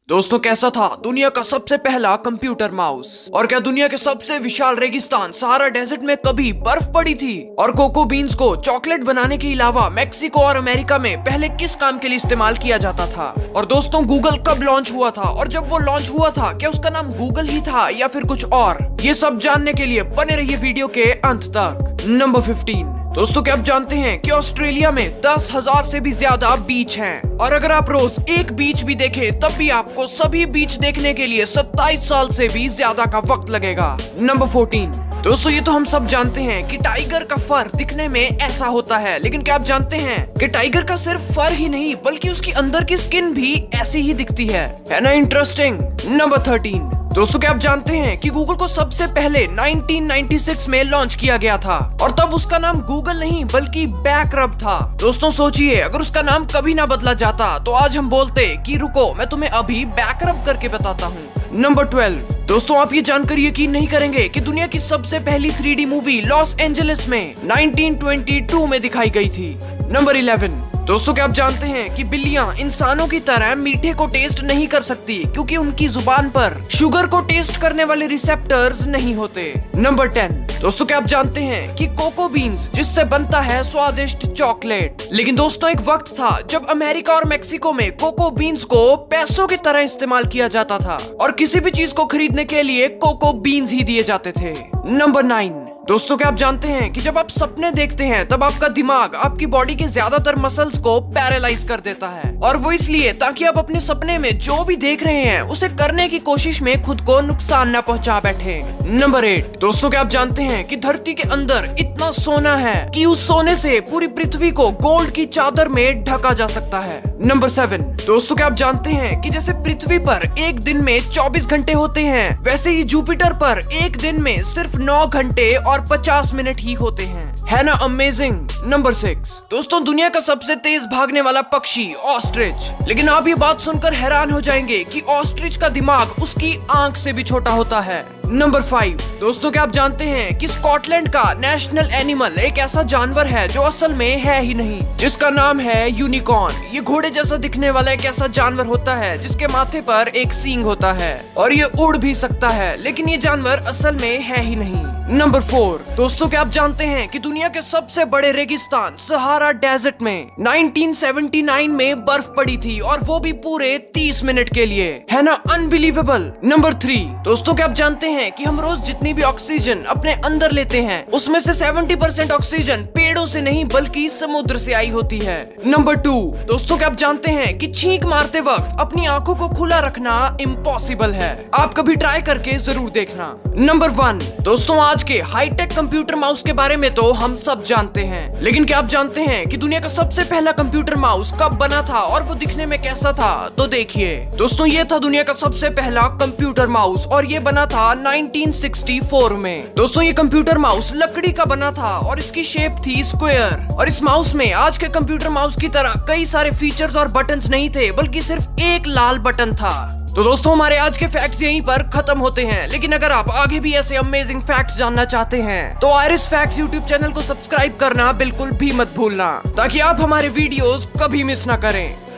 दोस्तों कैसा था दुनिया का सबसे पहला कंप्यूटर माउस? और क्या दुनिया के सबसे विशाल रेगिस्तान सहारा डेजर्ट में कभी बर्फ पड़ी थी? और कोको बीन्स को चॉकलेट बनाने के अलावा मेक्सिको और अमेरिका में पहले किस काम के लिए इस्तेमाल किया जाता था? और दोस्तों गूगल कब लॉन्च हुआ था? और जब वो लॉन्च हुआ था क्या उसका नाम गूगल ही था या फिर कुछ और? ये सब जानने के लिए बने रहिए वीडियो के अंत तक। नंबर 15। दोस्तों क्या आप जानते हैं कि ऑस्ट्रेलिया में 10,000 से भी ज्यादा बीच हैं? और अगर आप रोज एक बीच भी देखें तब भी आपको सभी बीच देखने के लिए 27 साल से भी ज्यादा का वक्त लगेगा। नंबर 14। दोस्तों ये तो हम सब जानते हैं कि टाइगर का फर दिखने में ऐसा होता है, लेकिन क्या आप जानते हैं कि टाइगर का सिर्फ फर ही नहीं बल्कि उसकी अंदर की स्किन भी ऐसी ही दिखती है ना इंटरेस्टिंग। नंबर 13। दोस्तों क्या आप जानते हैं कि गूगल को सबसे पहले 1996 में लॉन्च किया गया था और तब उसका नाम गूगल नहीं बल्कि बैकरब था। दोस्तों सोचिए अगर उसका नाम कभी ना बदला जाता तो आज हम बोलते कि रुको मैं तुम्हें अभी बैकरब करके बताता हूँ। नंबर 12। दोस्तों आप ये जानकर यकीन नहीं करेंगे कि दुनिया की सबसे पहली 3D मूवी लॉस एंजलिस में 1922 में दिखाई गई थी। नंबर 11। दोस्तों क्या आप जानते हैं कि बिल्लियां इंसानों की तरह मीठे को टेस्ट नहीं कर सकती क्योंकि उनकी जुबान पर शुगर को टेस्ट करने वाले रिसेप्टर्स नहीं होते। नंबर 10। दोस्तों क्या आप जानते हैं कि कोको बीन्स जिससे बनता है स्वादिष्ट चॉकलेट, लेकिन दोस्तों एक वक्त था जब अमेरिका और मेक्सिको में कोको बीन्स को पैसों की तरह इस्तेमाल किया जाता था और किसी भी चीज को खरीदने के लिए कोको बीन्स ही दिए जाते थे। नंबर 9। दोस्तों क्या आप जानते हैं कि जब आप सपने देखते हैं तब आपका दिमाग आपकी बॉडी के ज्यादातर मसल्स को पैरालाइज कर देता है, और वो इसलिए ताकि आप अपने सपने में जो भी देख रहे हैं उसे करने की कोशिश में खुद को नुकसान न पहुंचा बैठे। नंबर 8। दोस्तों क्या आप जानते हैं कि धरती के अंदर इतना सोना है कि उस सोने से पूरी पृथ्वी को गोल्ड की चादर में ढका जा सकता है। नंबर 7। दोस्तों क्या आप जानते हैं कि जैसे पृथ्वी पर एक दिन में 24 घंटे होते हैं वैसे ही जुपिटर पर एक दिन में सिर्फ 9 घंटे और 50 मिनट ही होते हैं, है ना अमेजिंग। नंबर 6। दोस्तों दुनिया का सबसे तेज भागने वाला पक्षी ऑस्ट्रिच, लेकिन आप ये बात सुनकर हैरान हो जाएंगे कि ऑस्ट्रिच का दिमाग उसकी आंख से भी छोटा होता है। नंबर 5। दोस्तों क्या आप जानते हैं कि स्कॉटलैंड का नेशनल एनिमल एक ऐसा जानवर है जो असल में है ही नहीं, जिसका नाम है यूनिकॉर्न। ये घोड़े जैसा दिखने वाला एक ऐसा जानवर होता है जिसके माथे पर एक सींग होता है और ये उड़ भी सकता है, लेकिन ये जानवर असल में है ही नहीं। नंबर 4। दोस्तों क्या आप जानते हैं कि दुनिया के सबसे बड़े रेगिस्तान सहारा डेजर्ट में 1979 में बर्फ पड़ी थी और वो भी पूरे 30 मिनट के लिए, है ना अनबिलीवेबल। नंबर 3। दोस्तों क्या आप जानते हैं कि हम रोज जितनी भी ऑक्सीजन अपने अंदर लेते हैं उसमें से 70% ऑक्सीजन पेड़ों से नहीं बल्कि समुद्र से आई होती है। नंबर 2। दोस्तों क्या आप जानते हैं कि छींक मारते वक्त अपनी आंखों को खुला रखना इम्पॉसिबल है, आप कभी ट्राई करके जरूर देखना। नंबर 1। दोस्तों आज के हाईटेक कंप्यूटर माउस के बारे में तो हम सब जानते हैं, लेकिन क्या आप जानते हैं कि दुनिया का सबसे पहला कंप्यूटर माउस कब बना था और वो दिखने में कैसा था? तो देखिए दोस्तों ये था दुनिया का सबसे पहला कंप्यूटर माउस और ये बना था 1964 में। दोस्तों ये कंप्यूटर माउस लकड़ी का बना था और इसकी शेप थी स्क्वायर, और इस माउस में आज के कंप्यूटर माउस की तरह कई सारे फीचर्स और बटन्स नहीं थे बल्कि सिर्फ एक लाल बटन था। तो दोस्तों हमारे आज के फैक्ट्स यहीं पर खत्म होते हैं, लेकिन अगर आप आगे भी ऐसे अमेजिंग फैक्ट्स जानना चाहते हैं तो आयरिस फैक्ट्स यूट्यूब चैनल को सब्सक्राइब करना बिल्कुल भी मत भूलना ताकि आप हमारे वीडियोस कभी मिस ना करें।